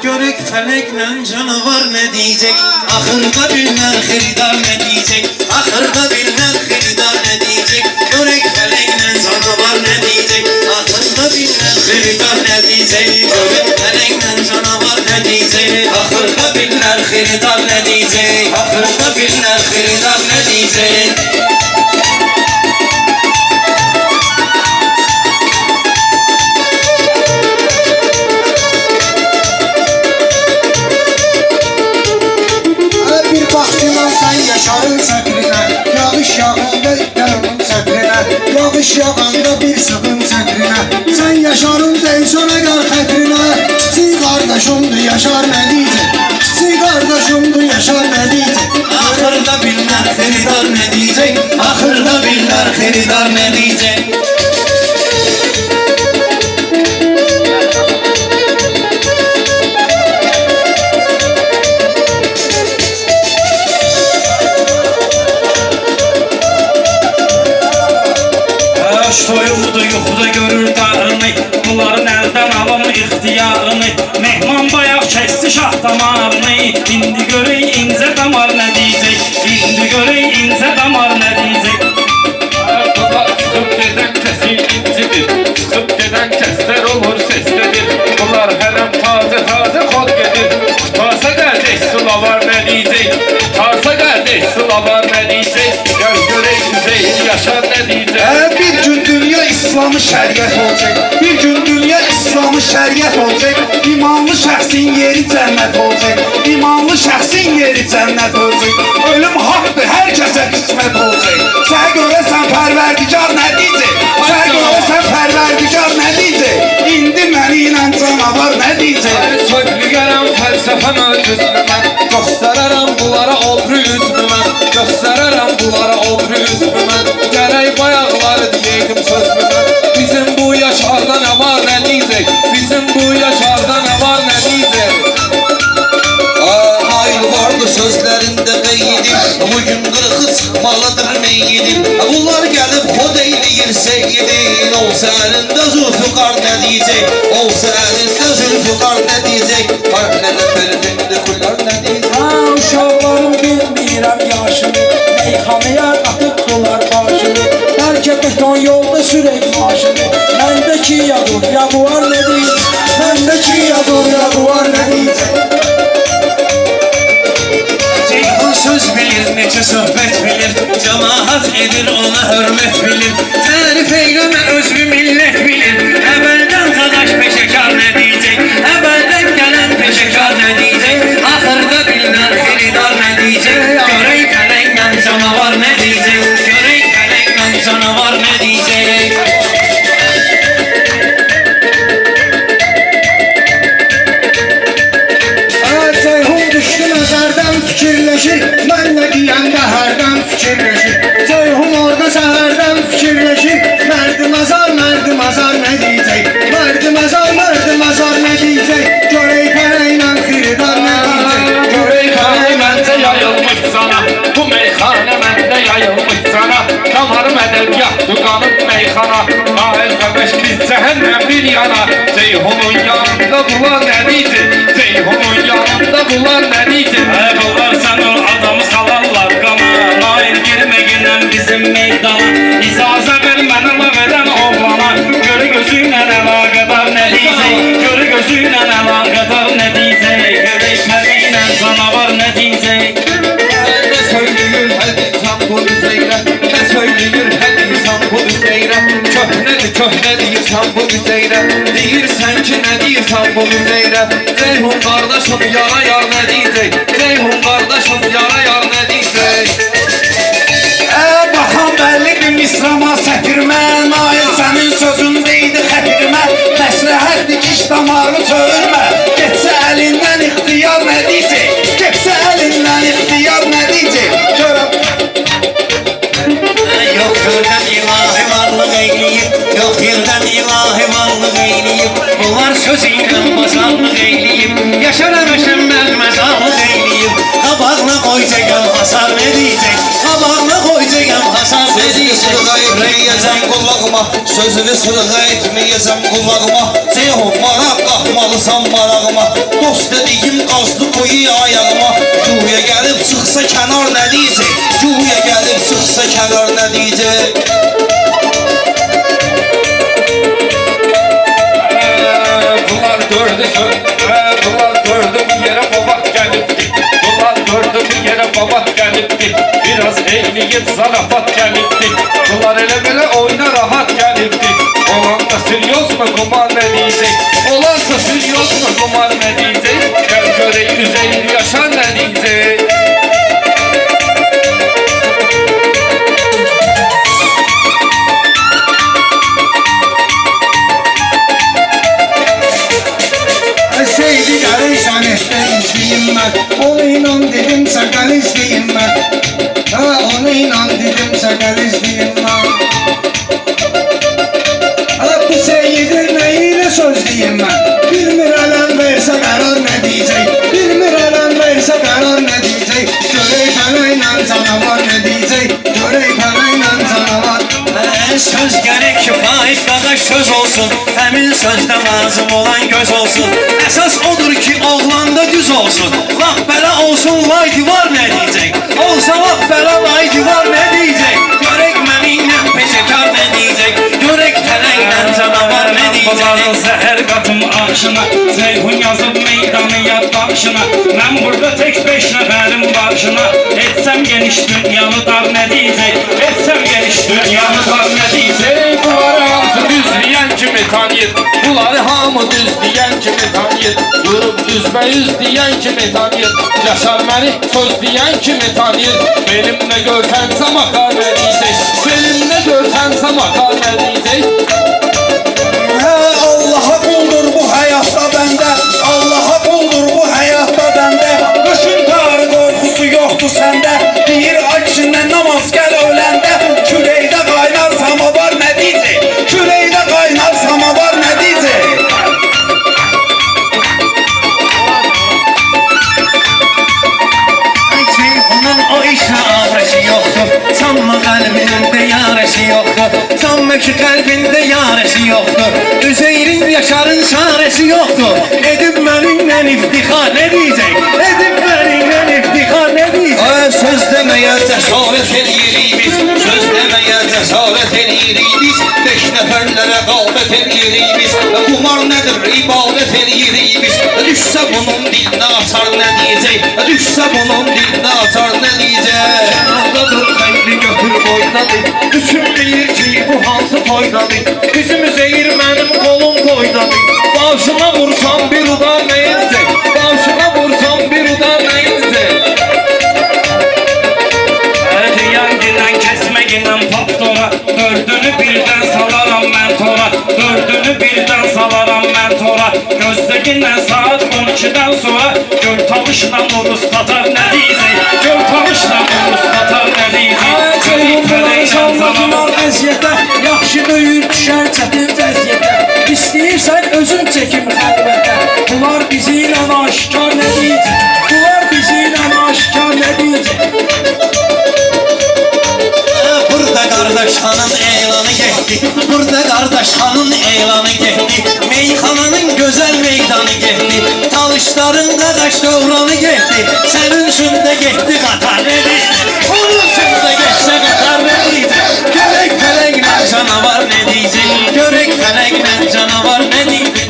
Görek felekle canavar ne diyecek? Ahırda bilmem xeridar ne diyecek? Ahırda bilmem xeridar ne diyecek? Görek felekle canavar ne diyecek? Ahırda bilmem xeridar ne diyecek? Görek felekle canavar ne diyecek? Ahırda bilmem xeridar ne diyecek? Ahırda bilmem xeridar ne diyecek? Yaşarın sətrine, yağış yağanda yanımın sətrine, yağış yağanda bir sığın sətrine, sen yaşarın değişene qar xətrine, kiçik qardaşımdır yaşar nə diyecek, kiçik qardaşımdır yaşar nə diyecek. Ahırda bilmem xeridar ne diyecek? Ahırda bilmem xeridar ne diyecek? Soyuqdu yuxuda görür darını, bunların əldən alım ixtiyarını. Mehman bayaq kəsdi şah damarını, indi görək incə damar nə deyəcək, indi görək incə damar nə deyəcək. Ardılar çıxıb gedən kəsi incidir, çıxıb gedən kəslər olur seslidir. Bunlar hərəm taze xod gedir, tasa qardeş sıla var nə deyəcək, tasa qardeş sıla var nə deyəcək. Gəl görək Hüseyin Yaşar nə deyəcək. Bir gün dünya İslamı şəriət olacaq, bir gün dünya İslamı şəriət olacaq, imanlı şəxsin yeri cənnət olacaq, imanlı şəxsin yeri cənnət olacaq. Ölüm haqqdır, hər kəsə qismət olacaq. Sənə görə sən pərverdigar nə deyəcək? Sənə görə sən pərverdigar nə deyəcək? İndi məni ilə canavar nə deyəcək? Söyləyərəm fəlsəfə möcüzünü mən, göstərərəm bunlara obru üzmü mən, göstərərəm bunlara obru üzmü mən. Gərək bayaqları deyəydim sözmü mən. Bizim bu yaşarda nə var nə deyəcək, bizim bu yaşarda nə var nə deyəcək. Hayır vardı sözlerinde beydim, bugün kırıkı çıkmalıdır meyyidim. Bunlar gelip kod eyleyir seyyidin, olsa elinde Zülfikar ne diyecek, olsa elinde Zülfikar ne diyecek. Harflerle belirtinde kullar ne diyecek. Uşaqlarım bilmirəm yaşını, meyxanaya qatıbdılar başını, bəlkə beton yolda sürək maşını. Məndəki yadur, yaguar nə deyəcək, məndəki yadur, yaguar nə deyəcək. Ceyhun söz bilir, neçə söhbət bilir, cemaat edir ona hörmət bilir. Tərif eyleme özlü millət bilir, əvvəldən qadaş peşəkar nə deyəcək, əvvəldən gələn peşəkar nə deyəcək. Ahırda bilmən xeridar nə deyəcək, görək fələklə canavar nə deyəcək, görək fələklə canavar nə deyəcək. Ceyhun düşdü nəzərdən fikirləşir, mən nə deyəndə hərdən fikirləşir. Ceyhun orada səhərdən fikirləşir, mərdi məzar nə deyəcək, mərdi məzar nə deyəcək. Görək pərəklə xiridar nə deyəcək, görək Meyxanə məndə yayılmış sana, bu meyxanə məndə yayılmış sana. Damar mədəliyyatdır qanıb meyxana, nail qəbəş biz cəhənnəm bir yana. Ceyhunun yanında bunlar nə deyəcək, Ceyhunun yanında bunlar nə deyəcək. Bunlar sən ol adamı salarlar qana, nail girmə girən bizim meydana. İcazə ver mənə laf edən oğlana, görü gözüylə əlaqədar nə deyəcək, görü gözüylə əlaqədar nə deyəcək, görək fələklə canavar nə deyəcək. Ne söylüyor her insan bu üzeyre, ne söylüyor her insan bu üzeyre. Köhne deyirsən bu üzeyre, deyirsən ki ne deyirsən bu üzeyre. Ceyhun kardeşim yara yar ne diyecek, Ceyhun kardeşim yara yar ne diyecek. baxan bəllidir misrama sətirmə, nail sənin sözündeydi xətirmə. Məsləhətdir ki, damarı çövürmə, getsə əlindən ixtiyar nə deyəcək, getsə əlindən ixtiyar nə deyəcək. Görəm Yok yerden ilahi varlık eyleyip, yok yerden ilahi varlık eyleyip, bunlar sözüyle pazarlık eyleyip, yaşaramışım ben mezarlık eyleyip. Kabağına koyacağım hasar ne diyecek, kabağına koyacağım hasar ne diyecek. Yüreğe qulağıma Sözünü sırğa etməyəsəm qulağıma Ceyhun maraq qalxmalısan marağıma Dost dediyim qazdı qoyu ayağıma Güya gəlib çıxsa kənar nə deyəcək Güya gəlib çıxsa kənar nə deyəcək Bunlar gördü bir yere baba gelipti Bunlar gördü bir yere baba gelipti Biraz eğleyip zarafat gelipti Bunlar ele böyle oyna rahat gelipti Olan da sürüyoruz mu kumar ne diyecek Olansa sürüyoruz mu kumar ne diyecek Gel göreyim 150 yaşar ne diyecek Seydi karışan isteyim ben Onu inan dedim sakal isteyim ben Onu inan dedim sakal isteyim ben Bu seyidin neyle söz diyeyim ben Bilmir alem verse karar ne diyecek Bilmir alem verse karar ne diyecek Görey parayla canavar ne diyecek Görey parayla canavar Söz gerek kifayet kadar söz olsun Həmin sözdə lazım olan göz olsun Əsas odur ki oğlanda düz olsun Laf belə olsun vay divar nə deyəcək Olsa laf belə vay divar nə deyəcək Görək məminlə peşəkar nə deyəcək Görək tələklə canavar nə Babanın deyəcək zəhər qatım aşına Zeyhun yazıb meydanı yad başına Mən burada tek 5 nəfərin başına Etsəm geniş dünyanı dar nə deyəcək Etsəm geniş dünyanı dar nə deyəcək Bunları hamısı düz diyen kimi tanıyır Bunları hamı düz diyen kimi tanıyır Durup düzme yüz diyen kimi tanıyır Yaşar beni söz diyen kimi tanıyır Benimle görsense makar ne diyecek Benimle görsense makar ne diyecek Allah'a kuldur bu hayatta bende Allah'a kuldur bu hayatta bende Kışın karı korkusu yoktu sende Bir akşından namaz gel ölende Küreyde kaynar samavar ne diyecek Küreyde kaynar samavar ne diyecek Onun o işlə arəsi yoxdur Sanma qəlbində yarəsi yoxdur Sanma ki qəlbində yarəsi yoxdur Üzeyrin yaşarın çarəsi yoxdur Edib mənimlə iftixar nə deyəcək Edib mənimlə iftixar nə deyəcək Söz deməyə cəsarət eləyirik biz Söz deməyə cəsarət eləyirik biz 5 nəfərlə rəqabət eləyirik biz Qumar nədir ibadət eləyirik biz Düşsə bunun dilinə açar nə deyəcək Düşsə bunun dilinə açar nə deyəcək Kənardadır xeyli götür boydadır Düşün deyir ki bu hansı toydadır Bizim Üzeyir mənim qolum boydadır Başına vursam bir udan nə edəcək Başına vursam bir udan nə edəcək Diyan dindən kəsməgindən paptora Dördünü birdən salaram mən tora Dördünü birdən salaram mən tora Gözləgindən saat 12-dən sonra Gör tavışla Urus tatar nə deyəcək Gör tavışla Urus tatar nə deyəcək Çalmadılar əziyyətə Yaxşı döyür düşər çətin vəziyyətə İstəyirsən özün çəkim xəlvətə Bunlar bizi ilə aşikar nə deyəcək Bunlar bizi ilə aşikar nə deyəcək Burada qardaş xanın elanı getdi Burada qardaş xanın elanı getdi Meyxananın gözəl meydanı getdi Talışların qadaş dövranı getdi Sənin üçün də getdi qatar nə deyəcək Onun üçün də getsə qatar nə deyəcək Görək fələklə canavar nə deyəcək Görək fələklə canavar nə deyəcək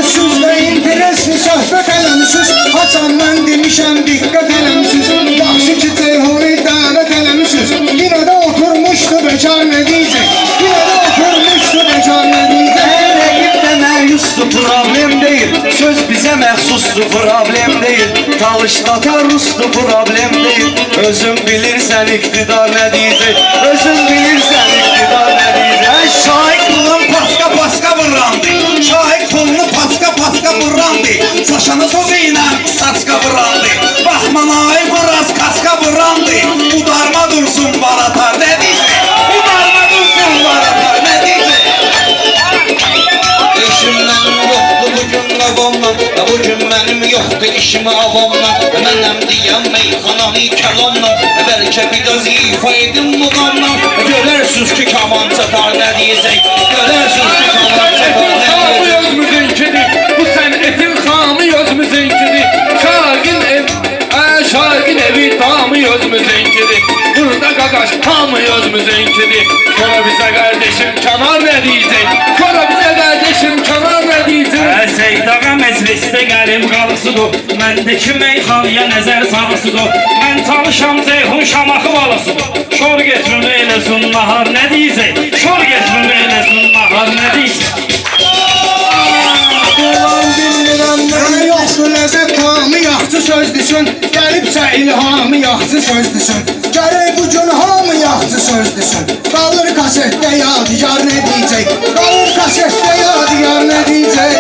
Sizdə interesli söhbət eləmişsiniz Haçan mən demişəm diqqət eləmişsiniz Yaxşı ki Ceyhuni dəvət eləmişsiniz Yine de oturmuşdu bekar ne diyecek Yine de oturmuşdu bekar ne diyecek Deyib də məyusdur problem deyil Söz bizə məxsusdur problem deyil Talışdata rusdur problem deyil Özün bilirsən iqtidar nə deyəcək Özün bilirsən iqtidar nə deyəcək Şahit pulun paska vurrandı Şahit pulunu paska vurrandı Saçanı sözüyle saçka vurrandı Baxmanayı biraz kaska vurrandı Udarma dursun baratar ne diyecek Udarma dursun baratar ne diyecek İşimdən yoxdur bugün avamla Bugün mənim yoxdur işimi avamla Mənəm deyəm meyxananı kəlamla Bəlkə biraz ifa edin muğamla Görərsən görürsünüz ki kaman çatar ne diyecek. Görürsünüz ki kaman çatar ne diyecek. Özümüzünkidir, bu sənətin xamı özümüzünkidir. Şarkın evi tamı özümüzünkidir. Burada qaqaş tamı özümüzünkidir. Sonra bize kardeşim Kemal ne diyecek? Sonra bize kardeşim Kemal ne diyecek? Seydağa meclisdə gəlib qalısıdır. Məndəki meyxanaya nəzər salısıdır. Mən tanışam Ceyhun Şamaxı balısıdır. Şor getirin eyləsin nahar nə deyəcək? Şor getirin eyləsin nahar nə deyəcək? Yoxdur ləzzət tamı yaxşı söz desin. Gəlibsə ilhamı yaxşı söz desin. Gərək bu gün hamı yaxşı söz desin. Qalır kasetdə yadigar nə deyəcək? Qalır kasetdə yadigar nə deyəcək?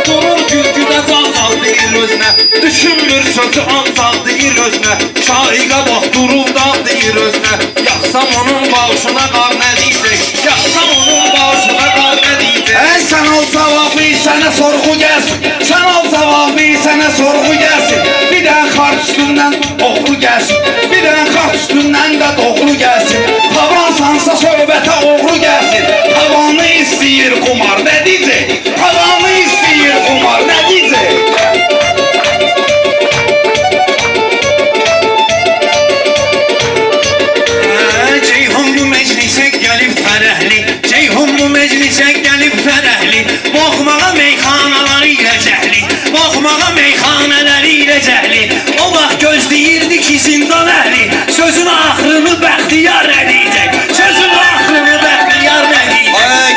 Durur gülgüdə cazal deyir özünə. Düşünmür sözü ancaq deyir özünə. Şaiqə bax durub da deyir özünə. Yaxsam onun bağışına qar nə deyəcək? Yaxsam onun bağışına qar nə deyəcək? Sen al cevabı sana sorgu gelsin. Sen al cevabı sana sorgu gelsin. Bir tane kart üstünden oğru gelsin. Bir tane kart üstünden de doğru gelsin. Havan sansa söhbete oğru gelsin. Havanı isteyir kumar ne diyecek? Havanı isteyir kumar ne diyecek? Ceyhun bu meclisə gəlib fərəhli, Ceyhun bu meclisə gəlib fərəhli. Baxmağa meyxanaları ilə cəhli, baxmağa meyxanaları ilə cəhli. O vaxt gözləyirdi ki zindan əhli, sözün axırını bəxtiyar nə deyəcək? Sözün axırını bəxtiyar nə deyəcək?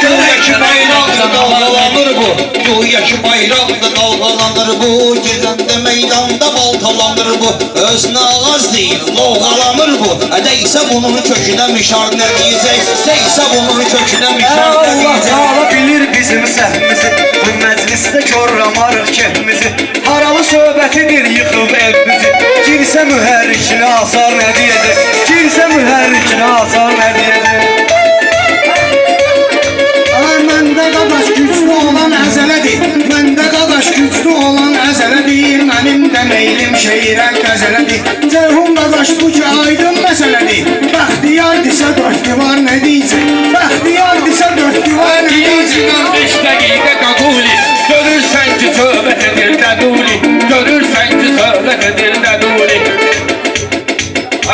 Güya ki bayraqla dalgalanır bu. Güya ki bayraqla dalgalanır bu. Gedəndə meydanda baltalanır bu. Özünə ağaz deyil, lovğalanır bu. Deysə bunun kökünə mişar nə deyəcək? Deysə bunun kökünə mişar nə Allah deyəcək? Teala bilir bizim səhvimizi. Bu məclisdə körramarıq kefimizi. Haralı söhbətidir yıxıb evimizi. Girsə mühərrikinə asar nə deyəcək? Girsə mühərrikinə asar nə deyəcək? Məndə qadaş güclü olan əzələdir. Məndə qadaş güclü olan əzələdir. Mənim də meylim şeirə qəzələdir. Ceyhun qadaş bu ki aydın məsələdir. Bəxtiyar desə dörd divar nə deyəcək? Bəxtiyar desə dörd divar nə deyəcək? Diyicindən 5 dəqiqə qaquli. Görürsən ki söhbət edir dəduli. Görürsən ki söhbət edir dəduli.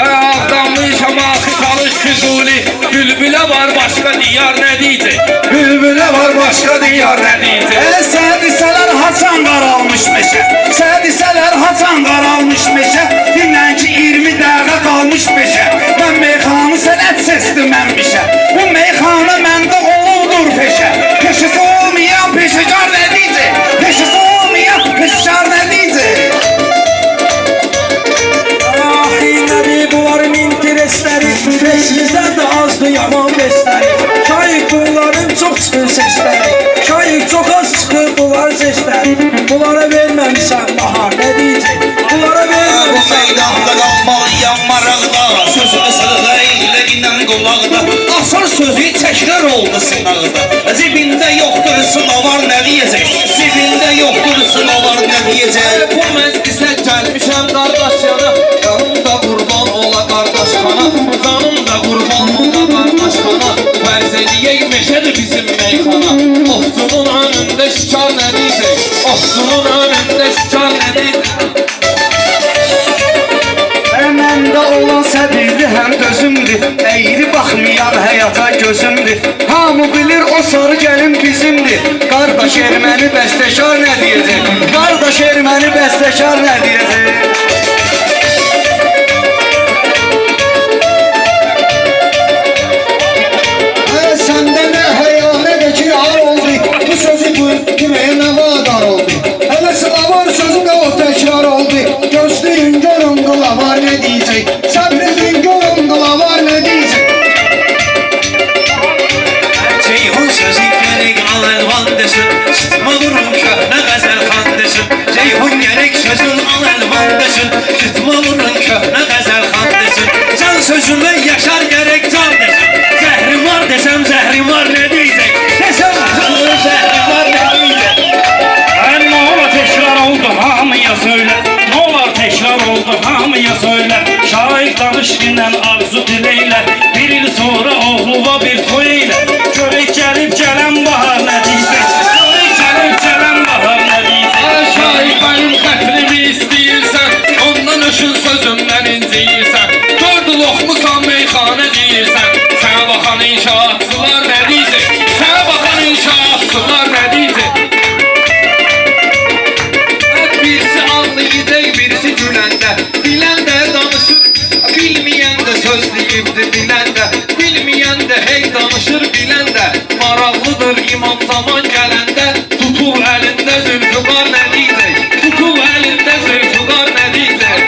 Ağdanlı şamaxı çalış füzuli. Bülbülə var başqa diyar nə deyəcək? Bülbülə var başqa diyar nə deyəcək? Sənə desələr haçan qaralmış meşə. Sənə desələr haçan qaralmış meşə. Dinlən ki 20 dəqiqə qalmış peşə. Mən meyxanı sənət sesli mənmişə. Bu meyxana məndə oludur peşə. Peşəsi olmayan peşəkar nə deyəcək? Peşəsi olmayan peşəkar nə deyəcək? Ahiləri bunların interesləri. Beşinizdən də azdı yaman besləri. Şayıq bunların çox çıxır sesləri. Şayıq çox az çıxır bunlar sesləri. Bunlara verməmişsən nahar nə deyəcək? Bunlara Bu verməmişsən meydanda qalmalıyam maraqda. Sözümü sırğa eylə inən qulaqda. Asır sözü təkrar oldu sınaqda. Cibində yoxdur sınavar nə deyəcək? Cibində yoxdur sınavar nə deyəcək? Bu məclisə gəlmişəm qardaş yana. Canım da qurban ola qardaş xana. Canım da qurban ola qardaş xana. Fərz eləyək meşədir bizim meyxana. Ofcunun önündə şikar nə deyəcək? Ofcunun önündə şikar nə deyəcək? Məndə olan səbirli həm dözümdür. Əyri baxmayan həyata gözümdür. Hamı bilir o sarı gəlin bizimdir. Qardaş erməni bəstəkar nə deyəcək? Qardaş erməni bəstəkar nə deyəcək? Səndə nə həya nə də ki ar oldu. Bu sözü deməyə nə vadar oldu. Hələ sınavar sözü də o təkrar oldu. Gözləyin görün qılavar nə deyəcək? Səbrin görün qılavar nə deyəcək? Ceyhun sözü gerek al elvan desin, sıtma durun köhne gazel kan desin. Ceyhun gerek sözün al elvan desin, sıtma durun köhne gazel kan desin. Can sözüme yaşar gerek can desin. Zəhrim var desem zəhrim var ne diyecek? Desem canım zəhrim var ne diyecek? Ne ola tekrar oldu hamıya söyle. Ne olar tekrar oldu oldu hamıya söyler. Şair danışkından arzu dileyler. Bir il sonra oğluva bir toy eyler. Görək gəlib gələn bahar nə deyəcək? Görək gəlib gələn bahar nə deyəcək? Şahit benim xətrimi istəyirsən, ondan öşün sözümdən inciyirsən. Dördü loxmusan meyxanə deyirsən, sənə baxan inşaatçılar nə deyəcək? Sənə baxan inşaatçılar nə deyəcək? Birisi anlayacaq, birisi güləndə, biləndə danışır, bilməyəndə söz deyibdir biləndə, bilməyəndə hey danışır biləndə, maraqlıdır imam zaman gələndə, tutul əlində zülfüqar nə deyəcək? Tutul əlində zülfüqar nə deyəcək?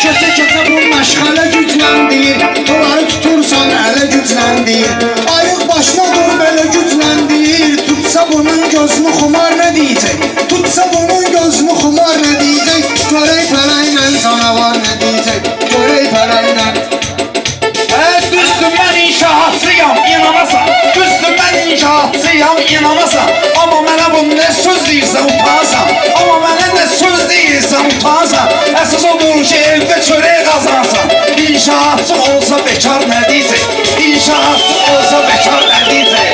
Keçə-keçə bu məşğələ gücləndir, onları tutursan ələ gücləndir. Ayıq başına dur belə gücləndir, tutsa bunun gözünü xumar nə deyəcək? Tutsa bunun gözünü xumar nə deyəcək? Görək fələklə canavar nə deyəcək? Görək fələklə. Düzdür mən inşaatçıyam, inanasan. Düzdür mən inşaatçıyam, inanasan. Amma mənə bu nə söz deyirsən utansan. Amma mənə nə söz deyirsən utansan. Əsas odur ki evdə çörək qazansan. İnşaatçı olsa bekar nə deyəcək? İnşaatçı olsa bekar nə deyəcək?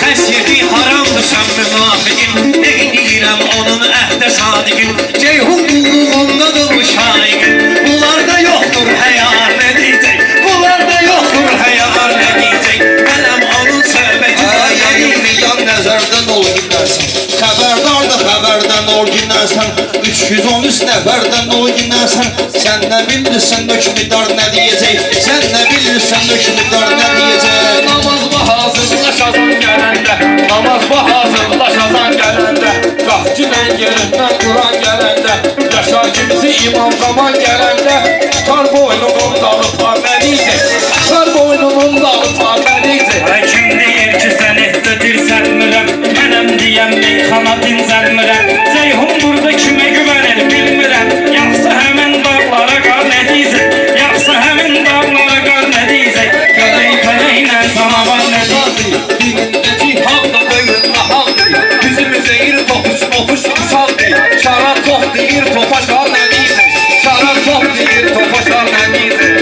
Xəsiyyəti haramdırsan müvafiqin, neyniyirəm onun əhdə sadiqin. Ceyhun qulluğundadır bu şaiqin, bunlarda yoxdur həyar nə deyəcək? Bunlarda yoxdur həyar nə deyəcək? Mənəm onun söhbəti Yan nəzərdən ol günlərsən, xəbərdardır xəbərdən ol günlərsən, 313 nəfərdən ol günlərsən. Sən nə bilirsən hökmdar nə deyəcək? Sən nə bilirsən hökmdar nə deyəcək? Namazba hazırlaşasan gələndə, namazba hazırlaşasan gələndə, qahçıdan yerindən Quran gələndə, yaşar kimisi imam zaman gələndə, tutar boynunun dağıtlar nə deyəcək? Tutar boynunun dağıtlar nə deyəcək? Kim deyir ki sən ehdə dirsəlmirəm, mənəm deyəm meyxana dincəlmirəm. Ceyhun burada kimə güvənir bilmirəm, yaxsa həmin dağlara qar nə deyəcək? Yaxsa həmin dağlara qar nə deyəcək? Görək fələklə canavar nə deyəcək? Dilindəki haqda böyün nahaq deyir, bizim üzeyir topuş topuş uşaq deyir. Şara top deyir topa şar nə deyəcək? Şara top deyir topa şar nə deyəcək?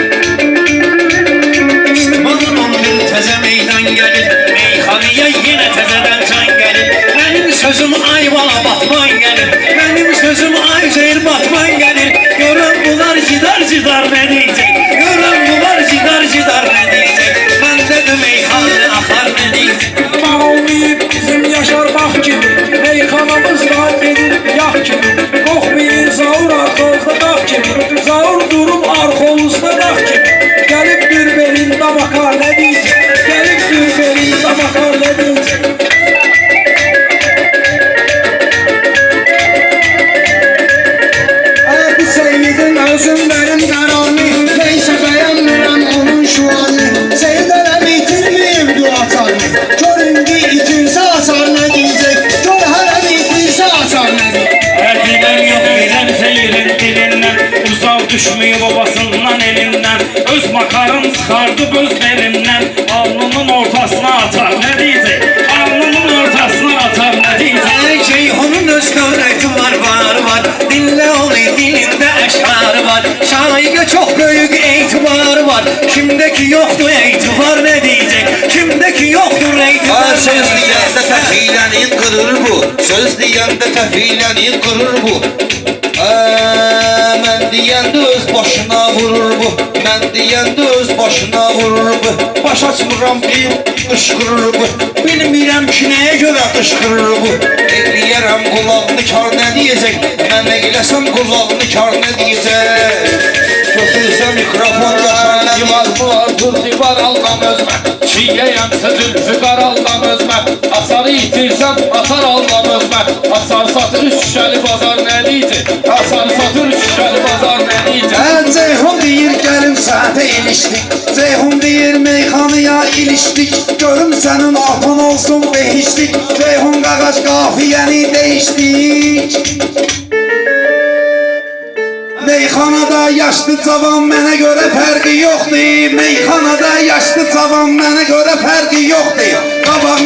İstimanın bir təzə meydan gəlir, meyxanıya yenə təzədən can gəlir. Mənim sözüm ayvala batman gəlir, mənim sözüm ay zeyir batman gəlir. Görən bunlar cidar nə deyəcək? Görən bunlar cidar nə deyəcək? Məndə də meyxanı axar nə deyəcək? Bağ olmayıb bizim yaşar bağ kimi, meyxanamız da gedir yağ kimi. Qoxmayın zaur arxoluzda dağ kimi, zaur durub arxoluzda dağ kimi. Gəlib bir belində bakar nə deyəcək? Gəlib bir belində bakar nə deyəcək? Bu seyyidin özün benim qərarını, neysə bəyənmirəm onun şuanı. Seyyid ələm itirməyib duaçarını, gör indi itirsə açar nə deyəcək? Gör hələm itirsə açar nə deyəcək? Ədiləm yox bizəm seyirin dilindən, uzaq düşməyib babasından elindən. Öz makarın çıxardıb öz belindən, alnının ortasına atar nə deyəcək? Alnının ortasına atar nə deyəcək? Ceyhunun öz dövləti var. Dinlə onu, dilində əşarı var. Şaiqə çox böyük etibarı var. Kimdəki yoxdur etibar nə deyəcək? Kimdəki yoxdur etibar nə Söz deyəndə deyəcək? təfilənin qırır bu, söz deyəndə təfilənin qırır bu. Mən deyəndə öz başına vurur bu, mən deyəndə öz başına vurur bu. Baş açmıram bir qışqırır bu, bilmirəm ki nəyə görə qışqırır bu. Ekləyərəm qulağını kar nə deyəcək, mən eyləsəm qulağını kar nə deyəcək. Götürsə mikrofon yaşar nə deyəcək. Dur divar alqam özmə, şiyyəyəmsə zülfüqar alqam özmə. Asarı itirsəm atar alqam özmə, asar satır şüşəli bazar nə deyəcək? Asar satır şüşəli bazar nə deyəcək? Ceyhun deyir gəlib səhətə ilişdik. Ceyhun deyir meyxanıya ilişdik. Görüm sənin atın olsun behişdik. Ceyhun qafiyəni değişdik. Meyxanada yaşlı cavan mənə görə fərqi yoxdur. Meyxanada yaşlı cavan mənə görə fərqi yoxdur. Qabağıma